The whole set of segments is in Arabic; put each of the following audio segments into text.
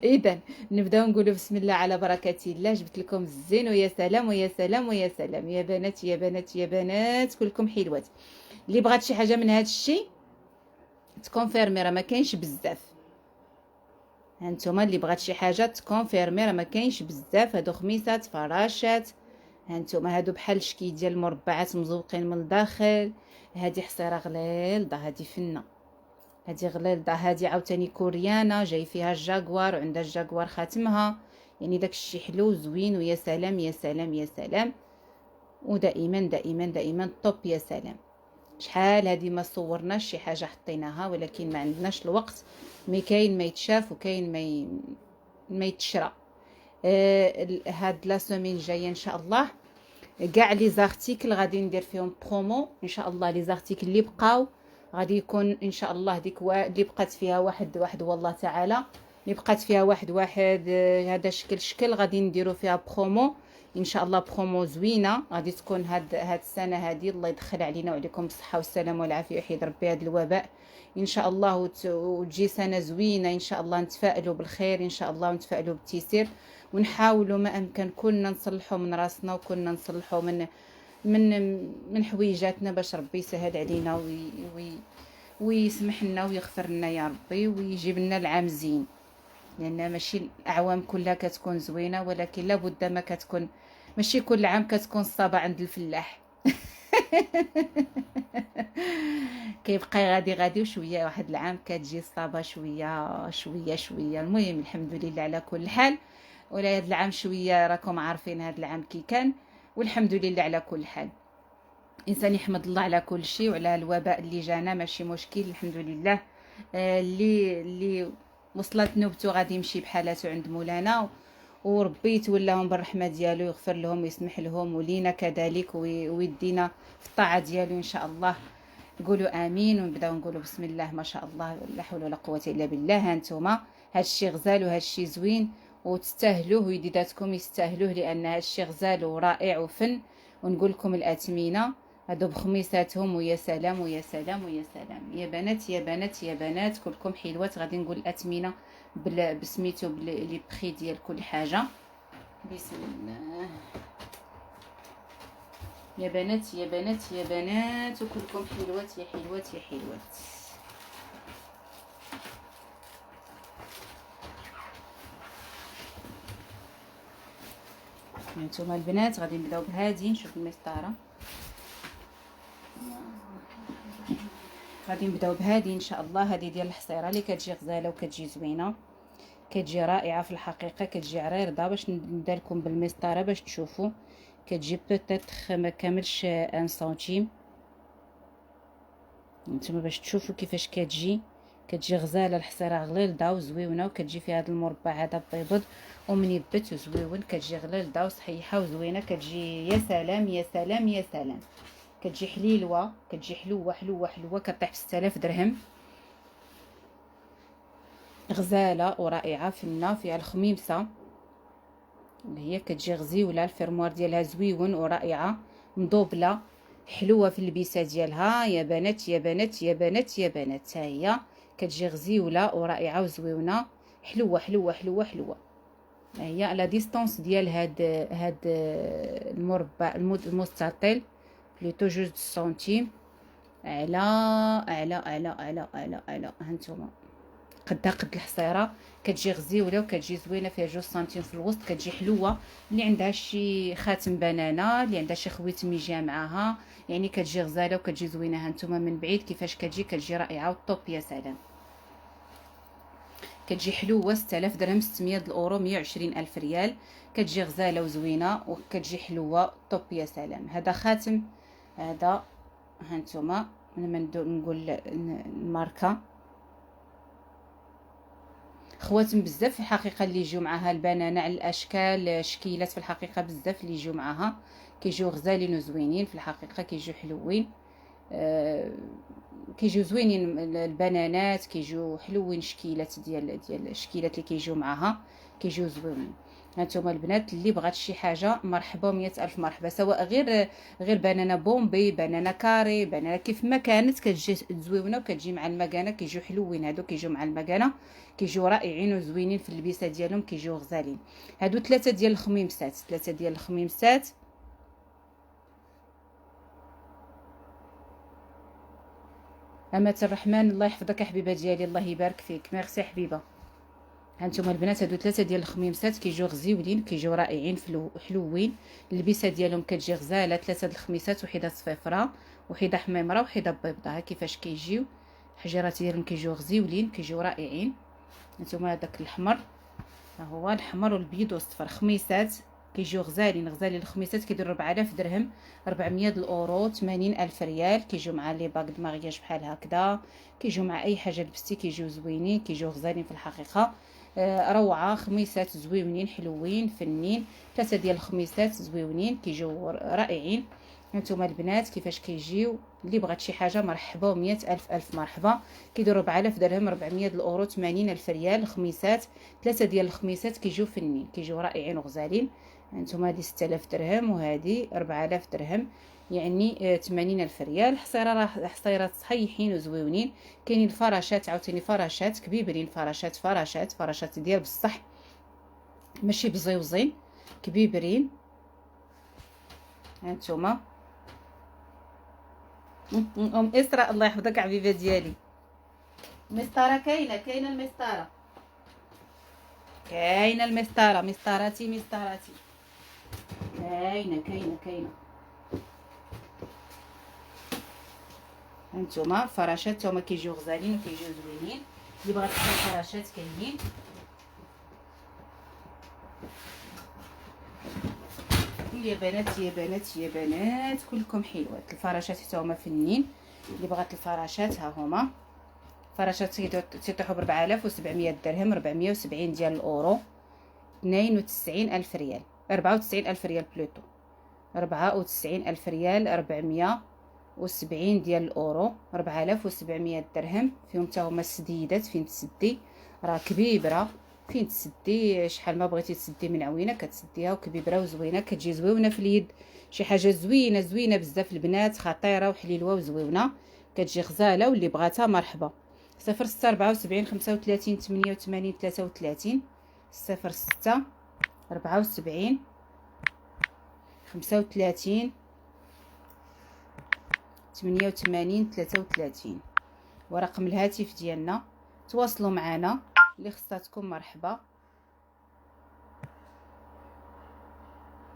اذا نبداو نقولوا بسم الله على بركه الله. جبت لكم الزين، ويا سلام ويا سلام ويا سلام. يا بنات يا بنات يا بنات، كلكم حلوات. اللي بغات شي حاجه من هذا الشيء تكونفيرمي، راه ما كاينش بزاف. هانتوما اللي بغات شي حاجه تكونفيرمي، راه ما كاينش بزاف. هادو خميسات فراشات، هانتوما هادو بحال الشكل ديال المربعات مزوقين من الداخل. هادي حصيره غليظه، هادي فنه، هادي غليظه، هادي عاوتاني كوريانه جاي فيها الجاكوار وعندها الجاكوار خاتمها. يعني داك الشي حلو زوين، ويا سلام يا سلام يا سلام. ودائما دائما دائما طوب. يا سلام، شحال هادي ما صورناش شي حاجه حطيناها، ولكن ما عندناش الوقت. مي كاين ما يتشاف وكاين ما يتشرى. هاد لا سومين جايه ان شاء الله كاع لي زارتيكل غادي ندير فيهم برومو ان شاء الله. لي زارتيكل اللي بقاو غادي يكون ان شاء الله ديك اللي بقات فيها واحد والله تعالى، اللي بقات فيها واحد هذا شكل غادي نديرو فيها برومو ان شاء الله. برومو زوينه غادي تكون هاد السنه هادي. الله يدخل علينا وعليكم بالصحه والسلامه والعافيه، ويحيد ربي هذا الوباء ان شاء الله، وتجي سنه زوينه ان شاء الله. نتفائلوا بالخير ان شاء الله، ونتفائلوا بالتيسير، ونحاولوا ما امكن كلنا نصلحوا من راسنا، وكلنا نصلحوا من حويجاتنا، باش ربي يسهل علينا ويسمح لنا ويغفر لنا يا ربي، ويجيب لنا العام زين. لان ماشي الاعوام كلها كتكون زوينه، ولكن لابد ما كتكون، ماشي كل عام كتكون الصابه عند الفلاح. كيبقى غادي وشويه واحد العام كتجي الصابه شويه شويه شويه. المهم الحمد لله على كل حال. ولا هاد العام شويه راكم عارفين هاد العام كي كان، والحمد لله على كل حال. الانسان يحمد الله على كل شيء، وعلى الوباء اللي جانا ماشي مشكل الحمد لله. اللي وصلت نوبته غادي يمشي بحالاته عند مولانا، وربي يتولاهم بالرحمه ديالو، يغفر لهم ويسمح لهم، ولينا كذلك، ويدينا في الطاعه ديالو ان شاء الله. نقولوا امين، ونبداو نقولوا بسم الله ما شاء الله، لا حول ولا قوه الا بالله. ها نتوما هادشي غزال وهادشي زوين، وتستاهلوه، ويديداتكم يستاهلوه، لان هادشي غزال ورائع وفن. ونقول لكم الاثمنه هادو بخميساتهم، ويا سلام ويا سلام ويا سلام. يا بنات يا بنات يا بنات، كلكم حلوات. غادي نقول الاثمنه بسميتو لي بخي ديال كل حاجه. بسم الله. يا بنات يا بنات يا بنات، وكلكم حلوات يا حلوات يا حلوات. هانتوما البنات غادي نبداو بهادي. نشوف المسطره، غادي نبداو بهادي ان شاء الله. هذه ديال الحصيره اللي كتجي غزاله وكتجي زوينه، كتجي رائعه في الحقيقه، كتجي عريضه. باش نبدا لكم بالمسطره باش تشوفوا، كتجي بوتيتر ما كاملش 1 سنتيم. نتوما باش تشوفوا كيفاش كتجي غزاله. الحصيره غليظه وزويونه، وكتجي فيها هذا المربع هذا بيض ومنبت وزويون. كتجي غليظه وصحيحه وزوينه، كتجي يا سلام يا سلام يا سلام. كتجي حليلوه، كتجي حلوه حلوه حلوه، كطيح ب 6000 درهم. غزاله ورائعه فنه، فيها الخميمسه اللي هي كتجي غزيوله، الفرموار ديالها زويون ورائعه مضوبله، حلوه في اللبسه ديالها. يا بنات يا بنات يا بنات يا بنات، ها هي كتجي غزيوله ورائعه وزويونه، حلوه حلوه حلوه حلوه. ها هي على ديستانس ديال هاد المربع المستطيل بلوتو 2 سنتيم. على على على على على على هانتوما قدها قد الحصيره. كتجي غزيوله وكتجي زوينه، فيها 2 سنتيم في الوسط، كتجي حلوه. اللي عندها شي خاتم بنانه، اللي عندها شي خويتم يجي معاها، يعني كتجي غزاله وكتجي زوينه. هانتوما من بعيد كيفاش كتجي رائعه وطوب. يا سلام، كتجي حلوه. 6000 درهم، 600 الاورو، 120 الف ريال. كتجي غزاله وزوينه وكتجي حلوه طوب. يا سلام. هذا خاتم، هذا هانتوما لما نقول الماركه. خواتم بزاف في الحقيقه اللي يجيو معها البنانه على الاشكال، شكيلات في الحقيقه بزاف اللي يجيو معها، كيجيو غزالين وزوينين في الحقيقه، كيجيو حلوين. كيجيو زوينين البنانات، كيجيو حلوين. شكيلات ديال الشكيلات اللي كيجيو معها كيجيو زوينين. هانتوما البنات اللي بغات شي حاجه مرحبا، 100 الف مرحبا، سواء غير بنانه بومبي، بنانه كاري، بنانه كيف ما كانت كتجي زويونه وكتجي مع المكانه. كيجيو حلوين هادو، كيجيو مع المكانه، كيجيو رائعين وزوينين في اللبسه ديالهم، كيجيو غزالين. هادو 3 ديال الخميمسات، 3 ديال الخميمسات. أمة الرحمن الله يحفظك حبيبه ديالي، الله يبارك فيك، ميرسي حبيبه. هانتوما البنات هادو 3 ديال الخميمسات، كيجيو غزيولين، كيجيو رائعين حلوين. اللبسه ديالهم كتجي غزاله. 3 د الخميسات، وحده صفيفره وحده حميمره وحده بيضاء. ها كيفاش كيجيو الحجيرات ديالهم، كيجيو غزيولين، كيجيو رائعين. هانتوما هذاك الاحمر، ها هو الاحمر والبيض والصفر، خميسات كيجيو غزالين غزالين. الخميسات كيديروا 4000 درهم، 400 الاورو، 80,000 ريال. كيجيو مع لي باك د مارياج بحال هكذا، كيجيو مع اي حاجه لبستي، كيجيو زوينين، كيجيو غزالين في الحقيقه. روعه، خميسات زويونين حلوين فنين. 3 ديال الخميسات زويونين، كيجيو رائعين. هانتوما البنات كيفاش كيجيو. اللي بغات شي حاجه مرحبا، و100 الف مرحبا. كيديروا 4000 درهم، 400 الاورو، 80,000 ريال. الخميسات 3 ديال الخميسات كيجيو فنين، كيجيو رائعين وغزالين. هانتوما هادي 6000 درهم وهادي 4000 درهم، يعني 80,000 ريال. حصيره راه حصيرات صحيحين وزويونين. كاينين فراشات عاوتاني، فراشات كبيبرين، فراشات ديال بصح ماشي بزيوزين، كبيبرين. هانتوما ام اسراء الله يحفظك حبيبه ديالي. مسطره كاينه المسطره، كاينه المسطره، مسطراتي كاينه. هانتوما الفراشات هما كيجيو غزالين وكيجيو زوينين. اللي بغات تشوف الفراشات كاينين. يا بنات كلكم حلوات. الفراشات حتى هما فنين. اللي بغات الفراشات ها هما. فراشات تيطيحوا ب 4700 درهم، 470 ديال الاورو، 92,000 ريال، 94,000 ريال بلوتو، 94,000 ريال، 470 ديال الاورو، 4700 درهم. فيهم حتى هما السديدات، فين تسدي راه كبيبره، فين تسدي شحال ما بغيتي تسدي من عوينه كتسديها، وكبيبره وزوينه، كتجي زويونه في اليد. شي حاجه زوينه بزاف البنات، خطيره وحليلوه وزويونه، كتجي غزاله. واللي بغاتها مرحبا. 06 74 35 88 33، 06 74 35 88 33 ورقم الهاتف ديالنا. تواصلوا معنا اللي خصاتكم مرحبا.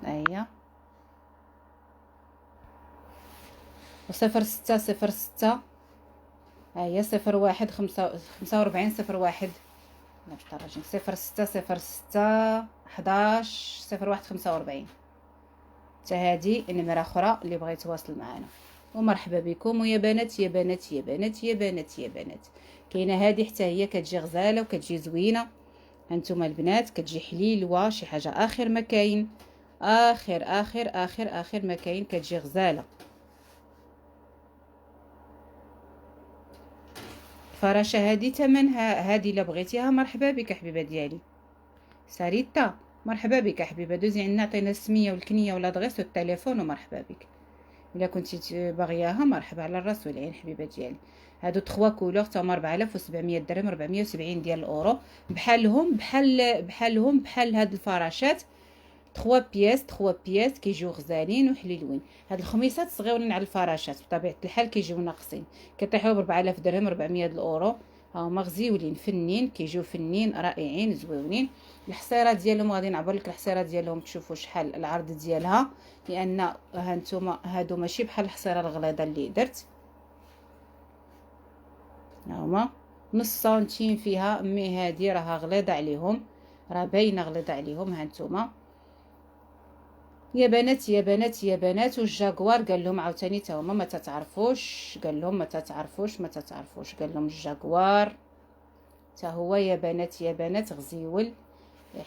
هيا وصفر 6 0 6 هيا 01 45 01 باش تراجع 06 06 11 01 45. حتى هادي النمره اخرى اللي بغى يتواصل معنا. ومرحبا بكم. ويا بنات كاينه هادي حتى هي كتجي غزاله وكتجي زوينه. هانتوما البنات كتجي حليلوه، شي حاجه اخر ما كاين، اخر ما كاين، كتجي غزاله. الفراشه هادي ثمنها، هادي الا بغيتيها مرحبا بك حبيبه ديالي. ساريتا مرحبا بك حبيبه، دوزي عندنا عطينا السميه والكنيه ولا دغيس والتليفون ومرحبا بك. الا كنتي باغياها مرحبا على الراس والعين حبيبه ديالي. هادو 3 كولور تاهما 4700 درهم، 470 ديال الاورو. بحال هاد الفراشات 3 بياس كيجيو غزالين وحليلوين. هاد الخميسات صغيورين على الفراشات بطبيعه الحال، كيجيو ناقصين، كيطيحوا ب 4000 درهم، 400 الاورو. هما غزيولين فنين، كيجيو فنين رائعين زويونين. الحصيره ديالهم غادي نعبر لك الحصيره ديالهم تشوفوا شحال العرض ديالها، لان هانتوما هادو ماشي بحال الحصيره الغليظه اللي درت. هما نص سنتيم فيها، مي هادي راها غليظه عليهم، راه باينه غليظه عليهم. هانتوما يا بنات والجاكوار قال لهم عاوتاني تا هما ما تتعرفوش، قال لهم الجاكوار تا هو يا بنات غزيول. يا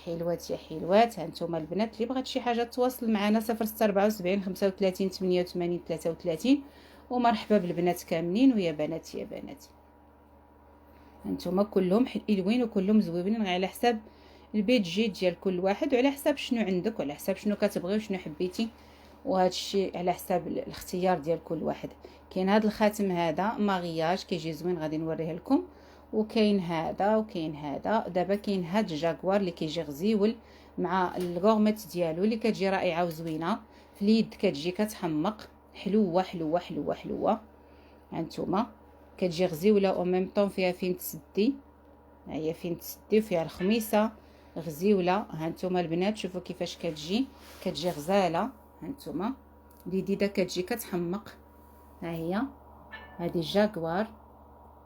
حلوات هانتوما البنات اللي بغات شي حاجه تواصل معنا 06 35 88 33. ومرحبا بالبنات كاملين. ويا بنات هانتوما كلهم حلوين وكلهم زوينين على حساب البيدجي ديال كل واحد، وعلى حساب شنو عندك وعلى حساب شنو كتبغي وشنو حبيتي، وهذا الشيء على حساب الاختيار ديال كل واحد. كاين هذا الخاتم هذا مارياج كيجي زوين، غادي نوريه لكم. وكاين هذا وكاين هذا. دابا كاين هذا الجاكوار اللي كيجي غزيول مع الغورميت ديالو اللي كتجي رائعه وزوينه في اليد، كتجي كتحمق، حلوه حلوه حلوه حلوه. هانتوما كتجي غزيوله او ميم طون فيها فين تسدي، ها هي فين تسدي، وفيها الخميسه غزيوله. هانتوما البنات شوفوا كيفاش كتجي غزاله. هانتوما اليديده كتجي كتحمق. ها هي هذه الجاكوار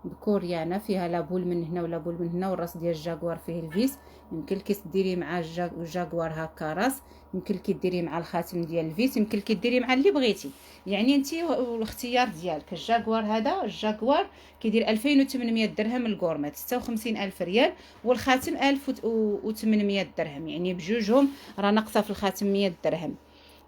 بكوريانه، فيها لابول من هنا ولابول من هنا، والراس ديال الجاكوار فيه الفيس. يمكن لك ديري مع الجاكوار هكا راس، يمكن لك ديري مع الخاتم ديال الفيس، يمكن لك ديري مع اللي بغيتي، يعني انت والاختيار ديالك. الجاكوار هذا الجاكوار كيدير 2800 درهم الكورميت، 56000 ريال، والخاتم 1800 درهم، يعني بجوجهم راه ناقصه في الخاتم 100 درهم.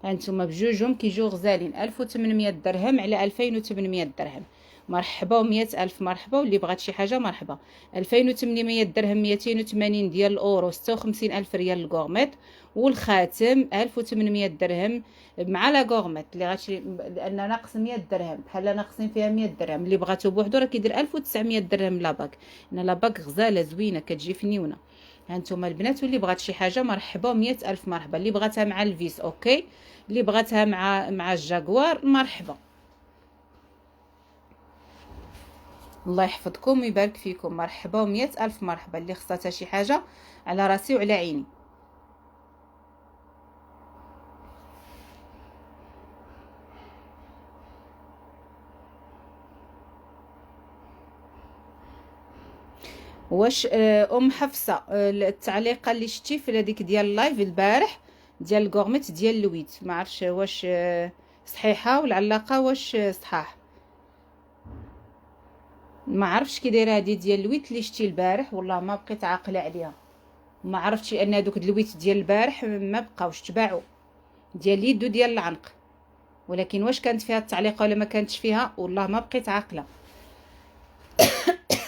هانتوما بجوجهم كيجيو غزالين، 1800 درهم على 2800 درهم. مرحبا و100 ألف مرحبا، واللي بغات شي حاجه مرحبا. 2800 درهم، 280 ديال الاورو، 56 ألف ريال الكورميت، والخاتم 1800 درهم مع لا كورميت اللي غاتشري، لان ناقص 100 درهم، بحال ناقصين فيها 100 درهم. اللي بغاتو بوحدو راه كيدير 1900 درهم لاباك، ان لاباك غزاله زوينه كتجي فنيونه. هانتوما البنات، واللي بغات شي حاجه مرحبا و100 ألف مرحبا. اللي بغاتها مع الفيس اوكي، اللي بغاتها مع الجاكوار مرحبا. الله يحفظكم ويبارك فيكم، مرحبا و100 ألف مرحبا. اللي خصاتها شي حاجه على راسي وعلى عيني. واش ام حفصه التعليقه اللي شتي في هذيك ديال اللايف البارح ديال الكورميت ديال لويت، ما عرفش واش صحيحه ولا علاقه، واش صحاح ما عرفتش كي دايره هذه ديال لويت اللي شتي البارح، والله ما بقيت عاقله عليها. ما عرفتش ان هذوك اللويت ديال البارح ما بقاوش تباعوا، ديال اليد وديال العنق، ولكن واش كانت فيها التعليقه ولا ما كانتش فيها والله ما بقيت عاقله.